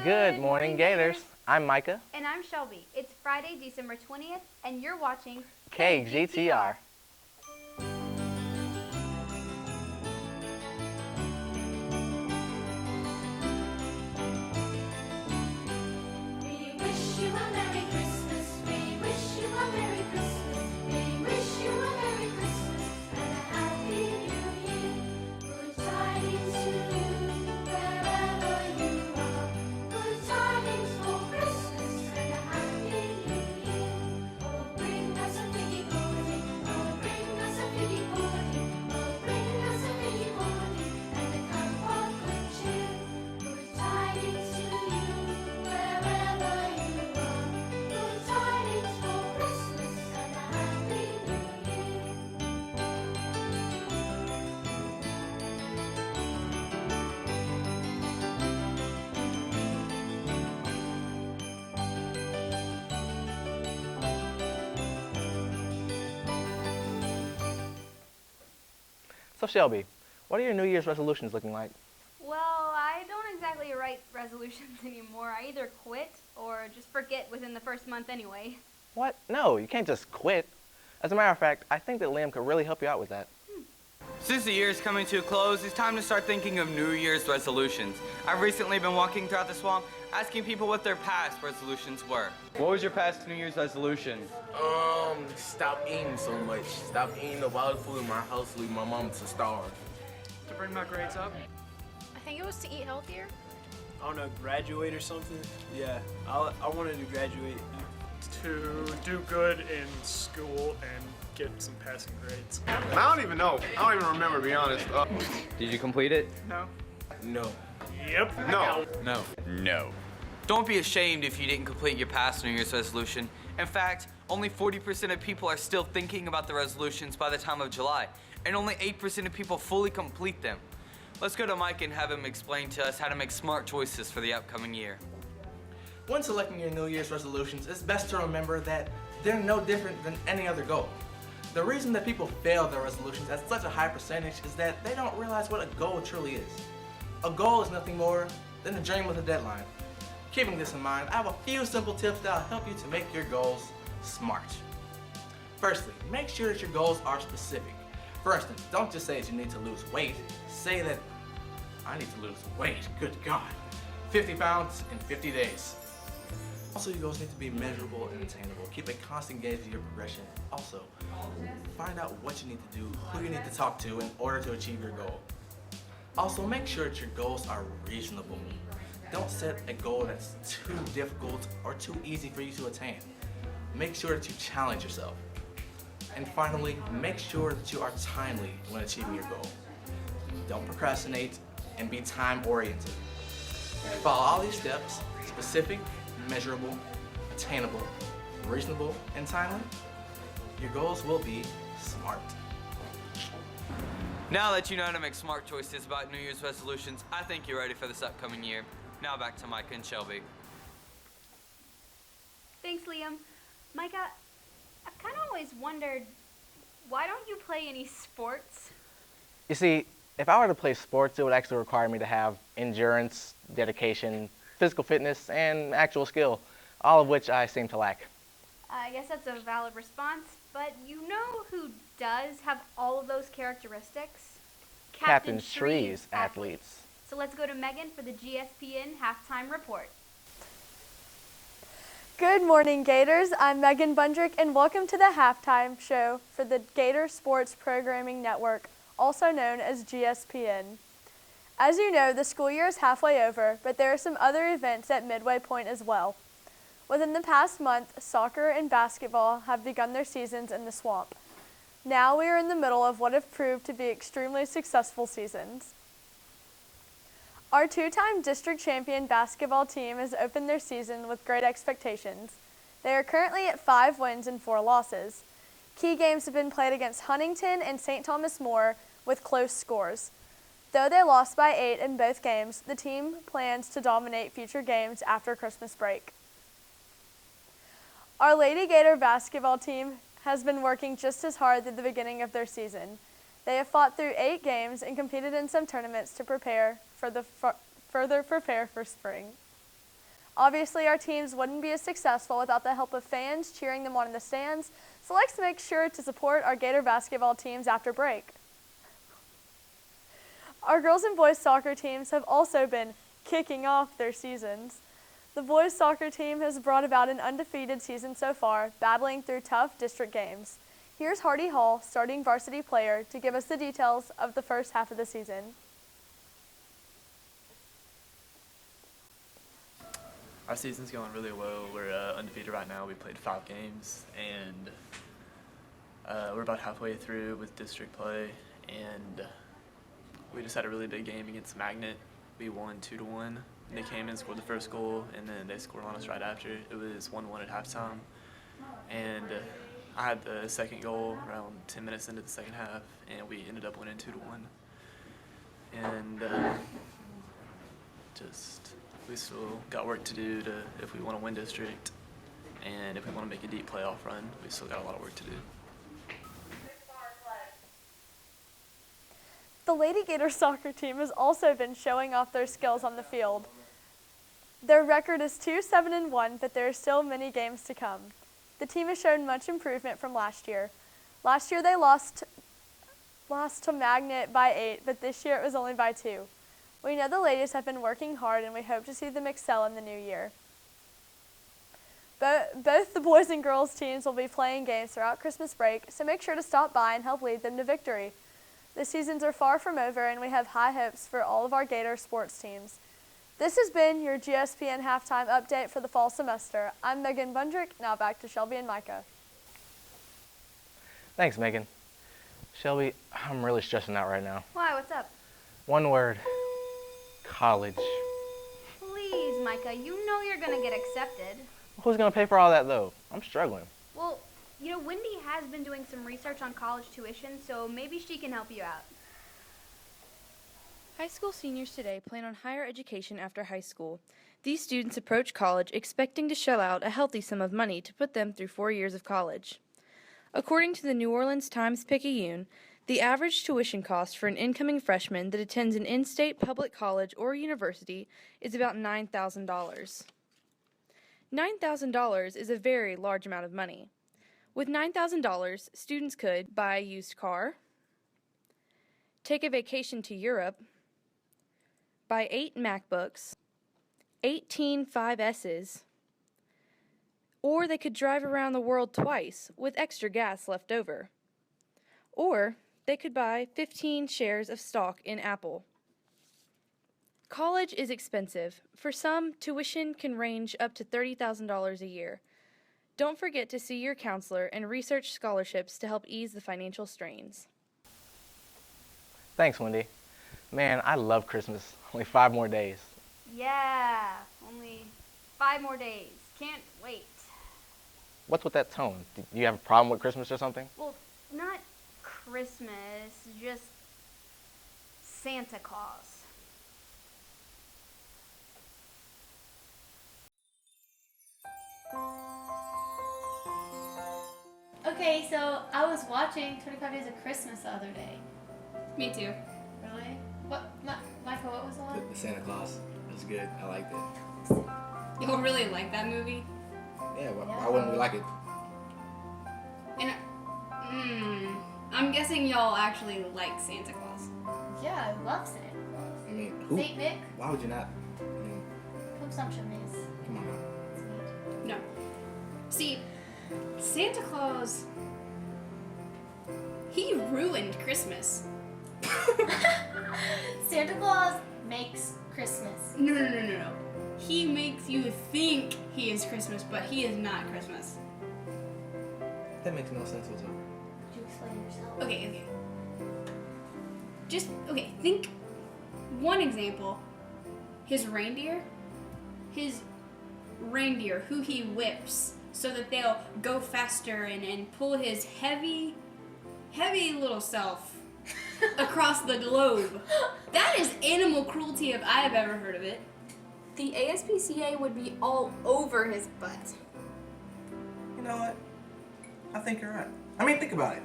Good morning, Gators. I'm Micah. And I'm Shelby. It's Friday, December 20th, and you're watching KGTR. So Shelby, what are your New Year's resolutions looking like? Well, I don't exactly write resolutions anymore. I either quit or just forget within the first month anyway. What? No, you can't just quit. As a matter of fact, I think that Liam could really help you out with that. Since the year is coming to a close, it's time to start thinking of New Year's resolutions. I've recently been walking throughout the swamp, asking people what their past resolutions were. What was your past New Year's resolution? Stop eating so much. Stop eating the wild food in my house, leave my mom to starve. To bring my grades up? I think it was to eat healthier. I don't know, graduate or something? Yeah, I wanted to graduate. To do good in school and get some passing grades. I don't even know. I don't even remember, to be honest. Did you complete it? No. No. Yep. No. No. No. Don't be ashamed if you didn't complete your past New Year's resolution. In fact, only 40% of people are still thinking about the resolutions by the time of July, and only 8% of people fully complete them. Let's go to Mike and have him explain to us how to make smart choices for the upcoming year. When selecting your New Year's resolutions, it's best to remember that they're no different than any other goal. The reason that people fail their resolutions at such a high percentage is that they don't realize what a goal truly is. A goal is nothing more than a dream with a deadline. Keeping this in mind, I have a few simple tips that will help you to make your goals smart. Firstly, make sure that your goals are specific. For instance, don't just say that you need to lose weight. Say that, I need to lose weight, good God. 50 pounds in 50 days. Also, your goals need to be measurable and attainable. Keep a constant gauge of your progression. Also, find out what you need to do, who you need to talk to in order to achieve your goal. Also, make sure that your goals are reasonable. Don't set a goal that's too difficult or too easy for you to attain. Make sure that you challenge yourself. And finally, make sure that you are timely when achieving your goal. Don't procrastinate and be time-oriented. Follow all these steps, specific, measurable, attainable, reasonable, and timely, your goals will be smart. Now that you know how to make smart choices about New Year's resolutions, I think you're ready for this upcoming year. Now back to Micah and Shelby. Thanks, Liam. Micah, I've kind of always wondered, why don't you play any sports? You see, if I were to play sports, it would actually require me to have endurance, dedication, physical fitness, and actual skill, all of which I seem to lack. I guess that's a valid response, but you know who does have all of those characteristics? Captain Shree's athletes. So let's go to Megan for the GSPN halftime report. Good morning, Gators. I'm Megan Bundrick, and welcome to the halftime show for the Gator Sports Programming Network, also known as GSPN. As you know, the school year is halfway over, but there are some other events at midway point as well. Within the past month, soccer and basketball have begun their seasons in the swamp. Now we are in the middle of what have proved to be extremely successful seasons. Our two-time district champion basketball team has opened their season with great expectations. They are currently at 5 wins and 4 losses. Key games have been played against Huntington and St. Thomas More with close scores. Though they lost by 8 in both games, the team plans to dominate future games after Christmas break. Our Lady Gator basketball team has been working just as hard at the beginning of their season. They have fought through 8 games and competed in some tournaments to further prepare for spring. Obviously, our teams wouldn't be as successful without the help of fans cheering them on in the stands, so let's make sure to support our Gator basketball teams after break. Our girls and boys soccer teams have also been kicking off their seasons. The boys soccer team has brought about an undefeated season so far, battling through tough district games. Here's Hardy Hall, starting varsity player, to give us the details of the first half of the season. Our season's going really well. We're undefeated right now. We played 5 games, and we're about halfway through with district play, and we just had a really big game against Magnet. We won 2-1. They came in, scored the first goal, and then they scored on us right after. It was 1-1 at halftime, and I had the second goal around 10 minutes into the second half, and we ended up winning 2-1. And we still got work to do if we want to win district, and if we want to make a deep playoff run, we still got a lot of work to do. The Lady Gator soccer team has also been showing off their skills on the field. Their record is 2-7-1, but there are still many games to come. The team has shown much improvement from last year. Last year they lost to Magnet by 8, but this year it was only by 2. We know the ladies have been working hard, and we hope to see them excel in the new year. Both the boys and girls teams will be playing games throughout Christmas break, so make sure to stop by and help lead them to victory. The seasons are far from over, and we have high hopes for all of our Gator sports teams. This has been your GSPN halftime update for the fall semester. I'm Megan Bundrick. Now back to Shelby and Micah. Thanks, Megan. Shelby, I'm really stressing out right now. Why? What's up? One word. College. Please, Micah, you know you're going to get accepted. Who's going to pay for all that, though? I'm struggling. Well, you know, Wendy has been doing some research on college tuition, so maybe she can help you out. High school seniors today plan on higher education after high school. These students approach college expecting to shell out a healthy sum of money to put them through 4 years of college. According to the New Orleans Times-Picayune, the average tuition cost for an incoming freshman that attends an in-state public college or university is about $9,000. $9,000 is a very large amount of money. With $9,000, students could buy a used car, take a vacation to Europe, buy 8 MacBooks, 18 5S's, or they could drive around the world twice with extra gas left over. Or they could buy 15 shares of stock in Apple. College is expensive. For some, tuition can range up to $30,000 a year. Don't forget to see your counselor and research scholarships to help ease the financial strains. Thanks, Wendy. Man, I love Christmas. Only 5 more days. Yeah, only 5 more days. Can't wait. What's with that tone? Do you have a problem with Christmas or something? Well, not Christmas, just Santa Claus. Okay, so I was watching 25 Days of Christmas the other day. Me too. Really? What, Michael, what was the one? The Santa Claus. It was good. I liked it. Y'all really like that movie? Yeah, why wouldn't we like it? And I'm guessing y'all actually like Santa Claus. Yeah, I love Santa Claus. I mean, who? Saint Nick? Why would you not? I mean, Consumption is. come on now. No. See, Santa Claus, he ruined Christmas. Santa Claus makes Christmas. No. He makes you think he is Christmas, but he is not Christmas. That makes no sense whatsoever. Could you explain yourself? Okay. Think one example. His reindeer, who he whips so that they'll go faster and pull his heavy little self across the globe. That is animal cruelty if I have ever heard of it. The ASPCA would be all over his butt. You know what? I think you're right. I mean, think about it.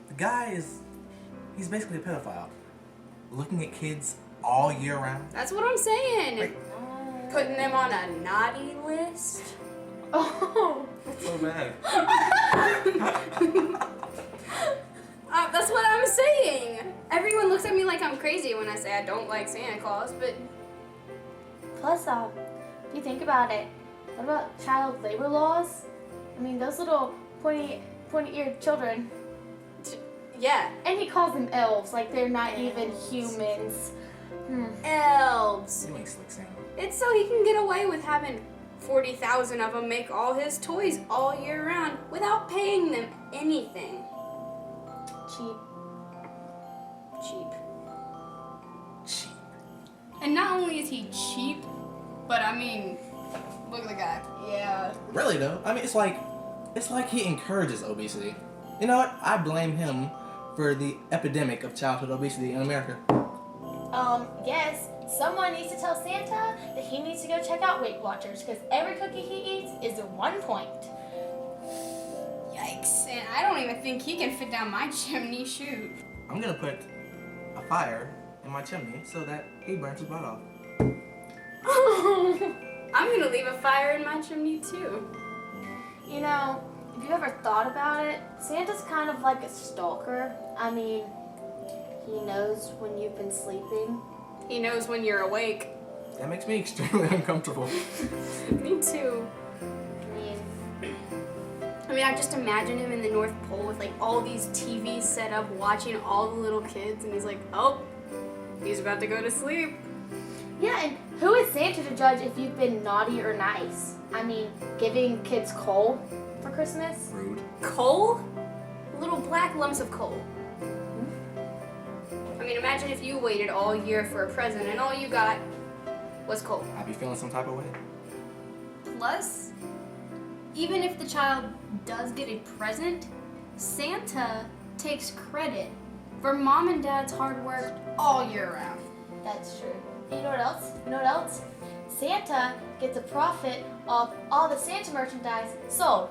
The guy he's basically a pedophile. Looking at kids all year round. That's what I'm saying. Like, putting them on a naughty list. Oh. So bad. That's what I'm saying. Everyone looks at me like I'm crazy when I say I don't like Santa Claus, but Plus, if you think about it, what about child labor laws? I mean, those little pointy-eared children. yeah. And he calls them elves, like they're not even humans. Elves. You ain't slick, Santa. It's so he can get away with having 40,000 of them make all his toys all year round without paying them anything. Cheap. And not only is he cheap, but I mean, look at the guy. Yeah. Really though, I mean, it's like he encourages obesity. You know what? I blame him for the epidemic of childhood obesity in America. Yes. Someone needs to tell Santa that he needs to go check out Weight Watchers because every cookie he eats is 1 point. Yikes. And I don't even think he can fit down my chimney, shoot. I'm gonna put a fire in my chimney so that he burns his butt off. I'm gonna leave a fire in my chimney too. You know, if you ever thought about it, Santa's kind of like a stalker. I mean, he knows when you've been sleeping. He knows when you're awake. That makes me extremely uncomfortable. Me too. I mean, I just imagine him in the North Pole with like all these TVs set up watching all the little kids, and he's like, oh, he's about to go to sleep. Yeah, and who is Santa to judge if you've been naughty or nice? I mean, giving kids coal for Christmas? Rude. Coal? Little black lumps of coal. I mean, imagine if you waited all year for a present and all you got was coal. I'd be feeling some type of way. Plus, even if the child does get a present, Santa takes credit for mom and dad's hard work all year round. That's true. You know what else? Santa gets a profit of all the Santa merchandise sold.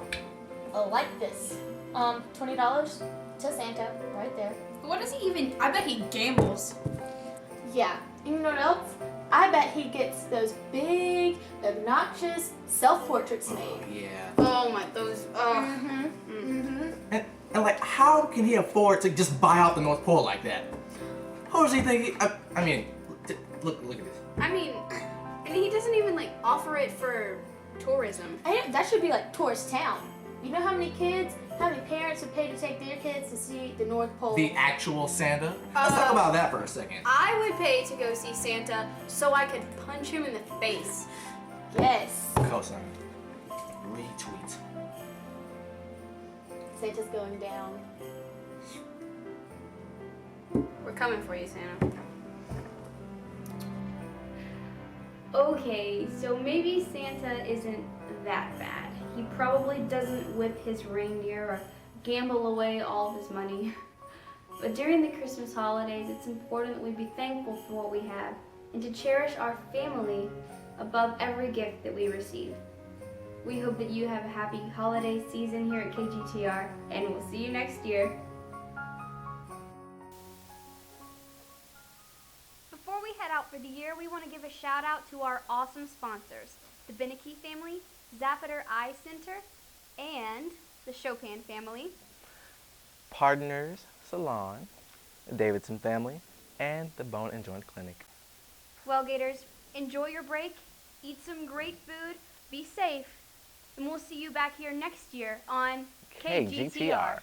Like this. $20 to Santa, right there. What does he even, I bet he gambles. Yeah. You know what else? I bet he gets those big, obnoxious self-portraits made. Yeah. Oh my, those, And like, how can he afford to just buy out the North Pole like that? Who does he think I mean, look at this. I mean, and he doesn't even like offer it for tourism. That should be like tourist town. You know how many parents would pay to take their kids to see the North Pole? The actual Santa? Let's talk about that for a second. I would pay to go see Santa so I could punch him in the face. Yes. Cosign. Retweet. Santa's going down. We're coming for you, Santa. Okay, so maybe Santa isn't that bad. He probably doesn't whip his reindeer or gamble away all of his money. But during the Christmas holidays, it's important that we be thankful for what we have and to cherish our family above every gift that we receive. We hope that you have a happy holiday season here at KGTR, and we'll see you next year. Before we head out for the year, we want to give a shout out to our awesome sponsors, the Beneke family, Zappater Eye Center, and the Chopin family. Partners Salon, the Davidson family, and the Bone and Joint Clinic. Well, Gators, enjoy your break, eat some great food, be safe, and we'll see you back here next year on KGTR.